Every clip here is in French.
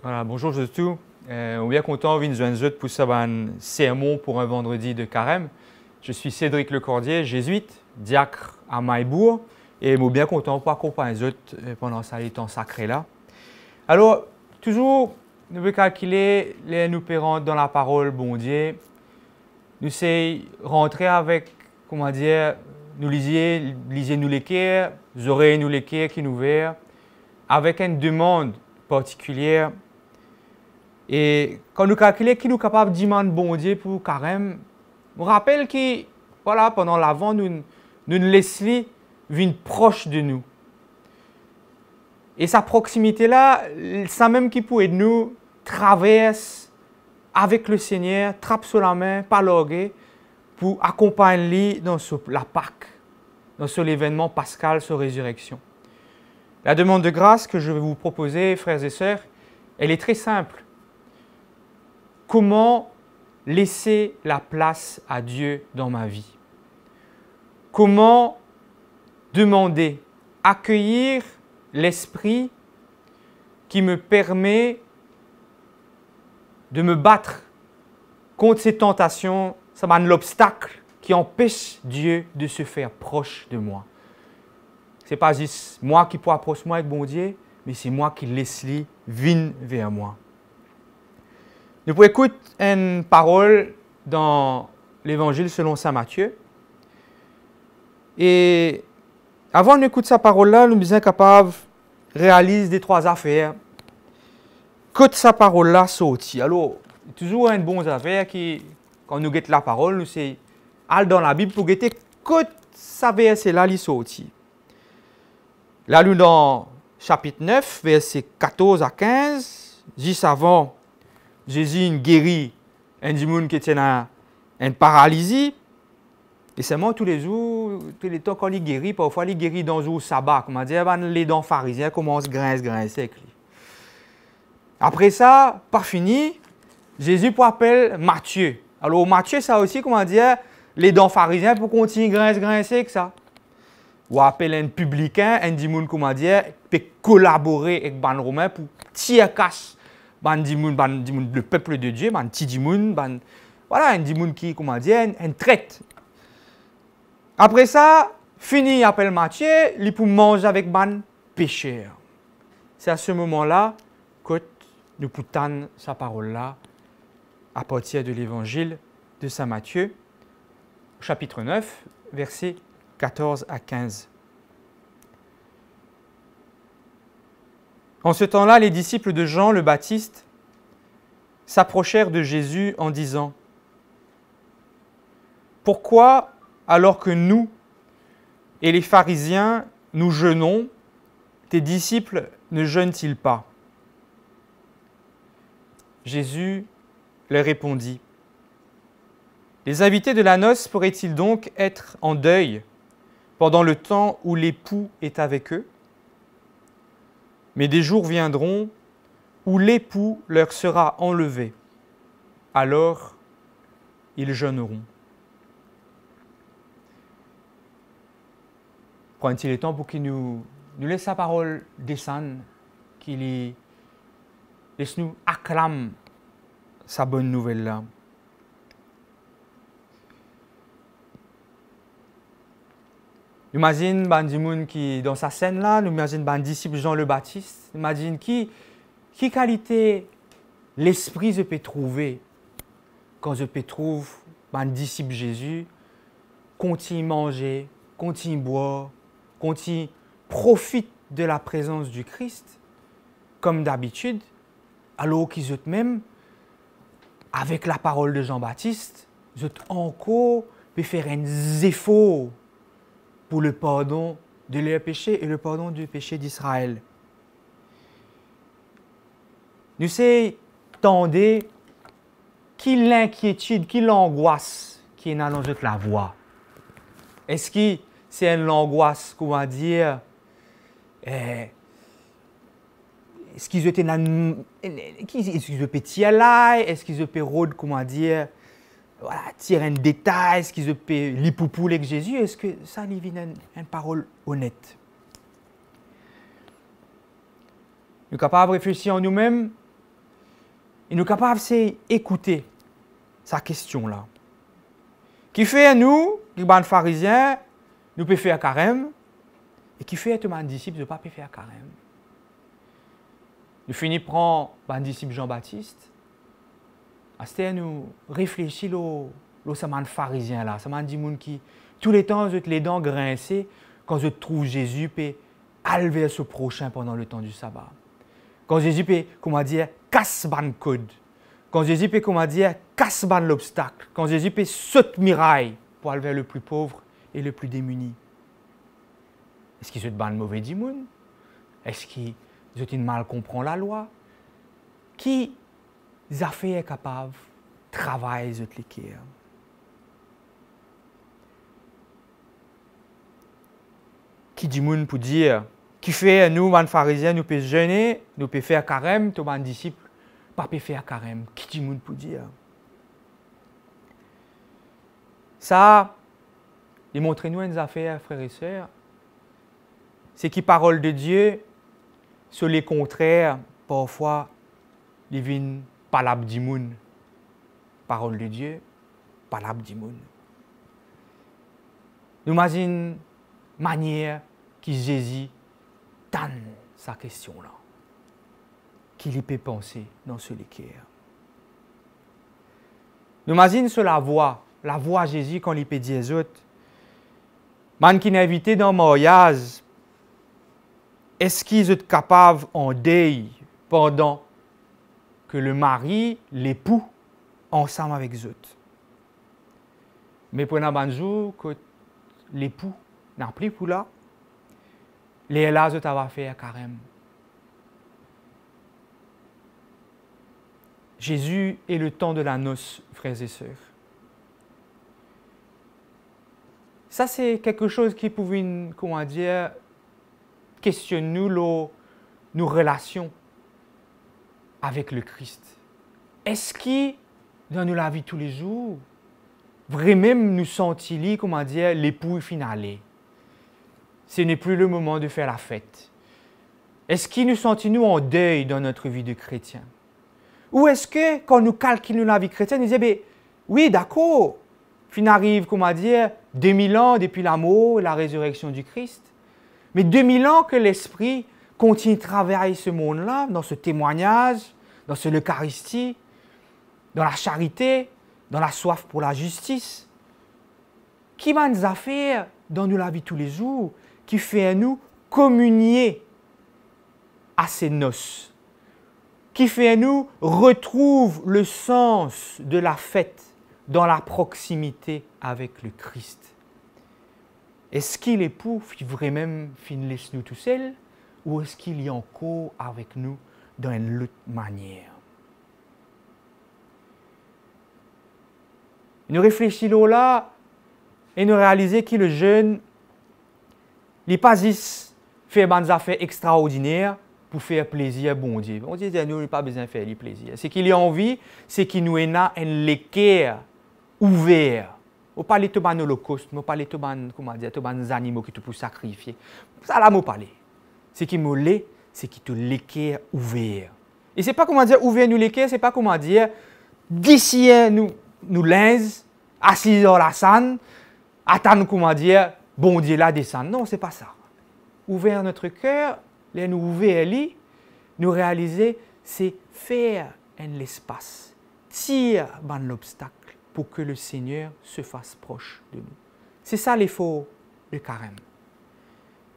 Voilà, bonjour à tous. On est bien content de nous joindre pour un sermon pour un vendredi de carême. Je suis Cédric Lecordier, jésuite, diacre à Maillebourg, et je suis bien content pour accompagner les autres pendant ce temps sacré là. Alors, toujours, nous voulons calculer les nous pérants dans la parole, bon Dieu. Nous essayons rentrer avec, comment dire, nous lisez nous l'équerre, les oreilles nous l'équerre qui nous verrent, avec une demande particulière. Et quand nous calculons qui nous est capable de demander bon Dieu pour carême, on rappelle que voilà, pendant l'Avent, nous laissons venir proche de nous. Et sa proximité-là, ça même qui peut nous traverse avec le Seigneur, trappe sur la main, par l'orgueil, pour accompagner dans la Pâque, dans l'événement pascal, sur résurrection. La demande de grâce que je vais vous proposer, frères et sœurs, elle est très simple. Comment laisser la place à Dieu dans ma vie? Comment demander, accueillir l'Esprit qui me permet de me battre contre ces tentations, ça va être l'obstacle qui empêche Dieu de se faire proche de moi. Ce n'est pas juste moi qui peux approcher moi avec bon Dieu, mais c'est moi qui laisse lui venir vers moi. Nous pouvons écouter une parole dans l'Évangile selon saint Matthieu. Et avant d'écouter sa parole-là, nous sommes capables de réaliser des trois affaires. Quand sa parole-là sortit. Alors, toujours une bonne affaire qui, quand nous guettons la parole, nous c'est aller dans la Bible pour guetter quand sa verset-là il sortit. Là, nous dans chapitre 9, versets 14 à 15, juste avant, Jésus guérit un démon qui était dans une paralysie. Et seulement tous les jours, tous les temps quand il guérit, parfois il guérit dans le jour sabbat. Comment dire, les dents pharisiens commencent à grincer avec lui. Après ça, pas fini, Jésus appelle Matthieu. Alors Matthieu, ça aussi, comment dire, les dents pharisiens pour continuer à grincer avec ça. Ou appeler un publicain, un démon, comment dire, peut collaborer avec les Romains pour tirer casse. Le peuple de Dieu, un petit démon, voilà, un démon qui, comment dire, un traite. Après ça, fini, il appelle Matthieu, il peut manger avec les pécheurs. C'est à ce moment-là que nous poutons sa parole-là à partir de l'évangile de saint Matthieu, chapitre 9, versets 14 à 15. En ce temps-là, les disciples de Jean le Baptiste s'approchèrent de Jésus en disant : « Pourquoi, alors que nous et les pharisiens, nous jeûnons, tes disciples ne jeûnent-ils pas ?» Jésus leur répondit : « Les invités de la noce pourraient-ils donc être en deuil pendant le temps où l'époux est avec eux ? Mais des jours viendront où l'époux leur sera enlevé. Alors, ils jeûneront. » Prend-il le temps pour qu'il nous laisse sa parole descendre, qu'il laisse nous acclamer sa bonne nouvelle-là. Nous imaginons un qui, dans sa scène-là, nous imaginons un disciple Jean le Baptiste, nous imaginons qui qualité l'esprit je peux trouver quand je peux trouver un disciple Jésus, continue manger, continue boire, continue profite de la présence du Christ, comme d'habitude, alors qu'ils ont même, avec la parole de Jean-Baptiste, ils ont encore pu faire un effort pour le pardon de leurs péchés et le pardon du péché d'Israël. Nous tendez qui l'inquiétude, qui l'angoisse qui est dans notre la voix. Est-ce que c'est une angoisse, comment dire, est-ce qu'ils étaient dans, est-ce qu'ils étaient tirer là, est-ce qu'ils étaient rôde, comment dire, voilà, tirer un détail, est-ce qu'ils étaient l'hypopoule avec Jésus, est-ce que ça lui vient une parole honnête? Nous sommes capables de réfléchir en nous-mêmes Et nous sommes capables d'écouter sa question-là. Qui fait nous, les pharisiens, nous pouvons faire carême, et qui fait tous les disciples de ne pas faire carême. Nous finissons par prendre le disciple Jean-Baptiste. À nous réfléchissons au semaine pharisien là, ça m'a dit qui tous les temps les dents grincées quand je trouve Jésus peut aller vers ce prochain pendant le temps du sabbat. Quand Jésus peut comment dire casse ban code. Quand Jésus peut comment dire casse ban l'obstacle. Quand Jésus peut sauter miraille pour aller vers le plus pauvre et le plus démuni. Est-ce qu'il se ban le mauvais dimoun? Est-ce qu'il mal comprend la loi? Qui a fait capable de travailler les l'équerre? Qui dit moun pour dire, qui fait nous, les pharisiens, nous pouvons jeûner, nous pouvons faire carême, tous les disciples, pas faire carême. Qui dit moun pour dire? Ça, démontrez-nous une affaire, frères et sœurs, c'est que parole de Dieu, sur les contraires, parfois, les vignes palab d'imoun. Parole de Dieu, palab d'imoun. Nous imaginons une manière qui Jésus donne sa question-là. Qu'il peut penser dans ce l'équerre. Nous imaginons sur la voix Jésus quand il peut dire aux autres. Man qui est invité dans le mariage, est-ce qu'ils sont capables en deuil pendant que le mari, l'époux, ensemble avec eux? Mais pendant un jour, que l'époux n'a plus pour là, les là, ils va faire carême. Jésus est le temps de la noce, frères et sœurs. Ça, c'est quelque chose qui pouvait, comment dire, questionner nos relations avec le Christ. Est-ce qu'il, dans la vie tous les jours, vraiment nous sentons, comment dire, l'époux finalé? Ce n'est plus le moment de faire la fête. Est-ce qu'il nous sentons en deuil dans notre vie de chrétien? Ou est-ce que, quand nous calculons la vie chrétienne, nous disons, oui, d'accord, fin arrive, comment dire, 2000 ans depuis la mort et la résurrection du Christ. Mais 2000 ans que l'Esprit continue de travailler ce monde-là, dans ce témoignage, dans ce l'Eucharistie, dans la charité, dans la soif pour la justice. Qui va nous faire dans la vie tous les jours, qui fait à nous communier à ces noces, qui fait à nous retrouve le sens de la fête dans la proximité avec le Christ. Est-ce qu'il est pour vraiment laisse nous tout seuls ou est-ce qu'il est encore avec nous dans une autre manière? Nous réfléchissons là et nous réalisons que le jeune n'est pas juste faire des affaires extraordinaires pour faire plaisir à bon Dieu. On dit nous n'a pas besoin de faire du plaisir. Ce qu'il a envie, c'est qu'il nous ait un équerre ouvert. On parle de l'Holocauste, on parle de animaux qui te pour sacrifier. Ça là, on parle. Ce qui me l'est, c'est qu'il te l'équerre ouvert. Et c'est pas comment dire ouvert nous l'équerre, c'est pas comment dire d'ici nous linge, assis dans la scène, attendre comment dire bon Dieu là descendre. Non, c'est pas ça. Ouvert notre cœur, nous ouvrir nous réaliser, c'est faire un espace, tirer dans l'obstacle pour que le Seigneur se fasse proche de nous. C'est ça l'effort de carême.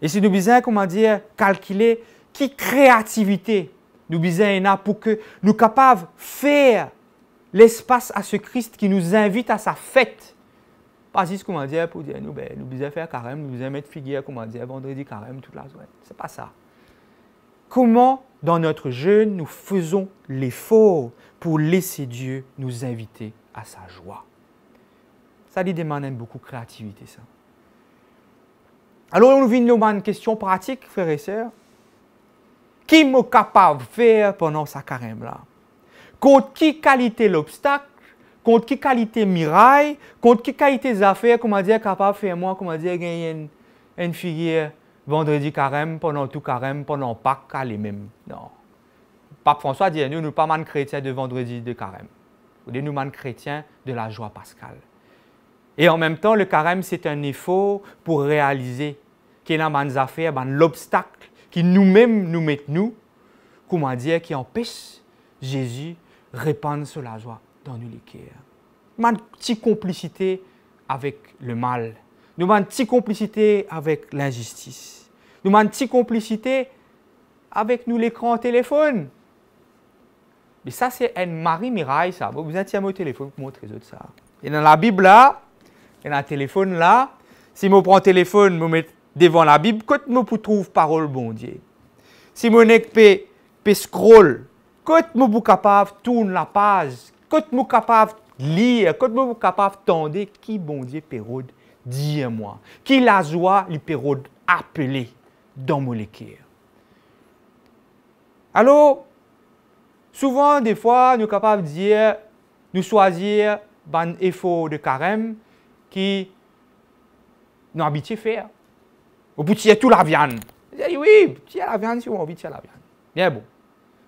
Et si nous besoin, comment dire, calculer qui créativité nous besoin pour que nous soyons capables de faire l'espace à ce Christ qui nous invite à sa fête. Pas juste, comment dire, pour dire, nous besoin faire carême, nous besoin mettre figuière, comment dire, vendredi carême, toute la journée. C'est pas ça. Comment, dans notre jeûne, nous faisons l'effort pour laisser Dieu nous inviter à sa joie. Ça lui demande beaucoup de créativité, ça. Alors, nous venons à une question pratique, frères et sœurs. Qui est capable de faire pendant sa carême là? Contre qui qualité l'obstacle? Contre qui qualité miraille? Contre qui qualité des affaires? Comment dire, capable de faire moi, comment dire, gagner une figure vendredi carême, pendant tout carême, pendant Pâques, les mêmes. Non. Pape François dit, nous ne sommes pas man chrétiens de vendredi de carême. Nous sommes man chrétiens de la joie pascale. Et en même temps, le carême, c'est un effort pour réaliser qu'il y a des affaires, l'obstacle qui nous-mêmes nous mettent, comment dire, qui empêche Jésus de répandre sur la joie dans nous les cœurs. Nous avons une petite complicité avec le mal. Nous avons une petite complicité avec l'injustice. Nous avons une petite complicité avec nous l'écran téléphone. Mais ça, c'est un Marie-Miraille, ça. Vous êtes mon téléphone pour montrer les autres ça. Et dans la Bible là, et dans le téléphone là, si je prends le téléphone, je mets devant la Bible, quand je trouve parole bon Dieu. Si je peux scroll, quand je suis capable de tourner la page, quand je suis capable de lire, quand je suis capable d'entendre qui bon Dieu pérode dit à moi, qui la joie lui pérode appeler dans mon cœur. Alors, souvent, des fois, nous sommes capables de dire, nous choisir un effort de carême qui nous habitués à faire. Vous pouvez tirer toute la viande. Vous dites, oui, tirer la viande si vous avez envie de tirer la viande. Bien bon.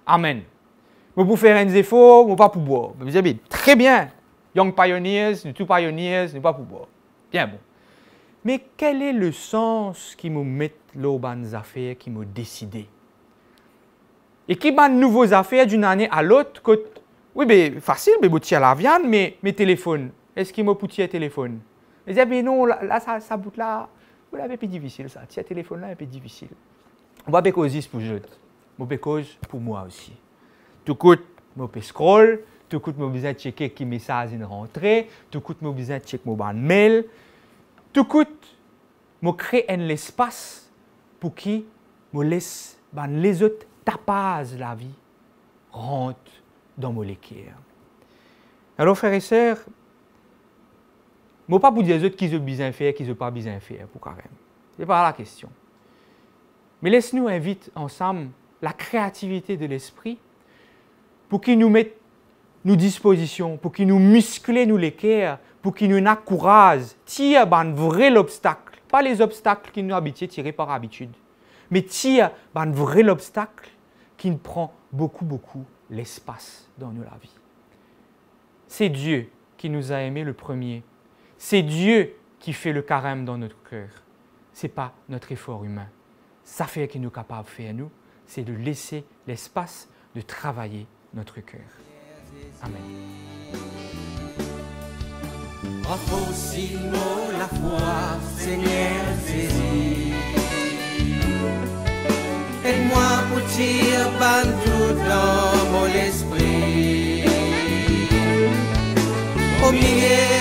Amen. Vous pouvez faire un effort, vous ne pas pour boire. Vous dites, très bien. Young Pioneers, nous Pioneers, nous pas pour boire. Bien bon. Mais quel est le sens qui me met là dans les affaires, qui me décidé? Et qui m'a de nouvelles affaires d'une année à l'autre. Oui, mais facile, mais vous tirez la viande, mais mes téléphones. Est-ce qu'il m'a poussé le téléphone? Je dis, mais non, là, ça bout là, vous l'avez un peu difficile, ça. Tiens, téléphone là, un peu difficile. On va bécoser pour les autres. Je bécose pour moi aussi. Tout coûte, je peux scroll, tout coûte, je besoin de checker qui message est rentré, tout coûte, je besoin de checker mon mail, tout coûte, je crée un espace pour qui je laisse les autres tapages la vie rentre dans mon cœur. Alors, frères et sœurs, je ne vais pas vous dire aux autres qui ont besoin de faire, qui n'ont pas besoin de faire pour carême. Ce n'est pas la question. Mais laisse-nous inviter ensemble la créativité de l'esprit pour qu'il nous mette nos dispositions, pour qu'il nous muscle nous les cœurs, pour qu'il nous encourage, tire un vrai obstacle, pas les obstacles qui nous habituent tirer par habitude, mais tire un vrai obstacle qui nous prend beaucoup l'espace dans la vie. C'est Dieu qui nous a aimés le premier. C'est Dieu qui fait le carême dans notre cœur. Ce n'est pas notre effort humain. Ça fait qu'il nous est capable de faire, nous, c'est de laisser l'espace de travailler notre cœur. Amen. Renforce-nous la foi, Seigneur Jésus. Aide-moi pour tirer tout dans mon esprit. Au milieu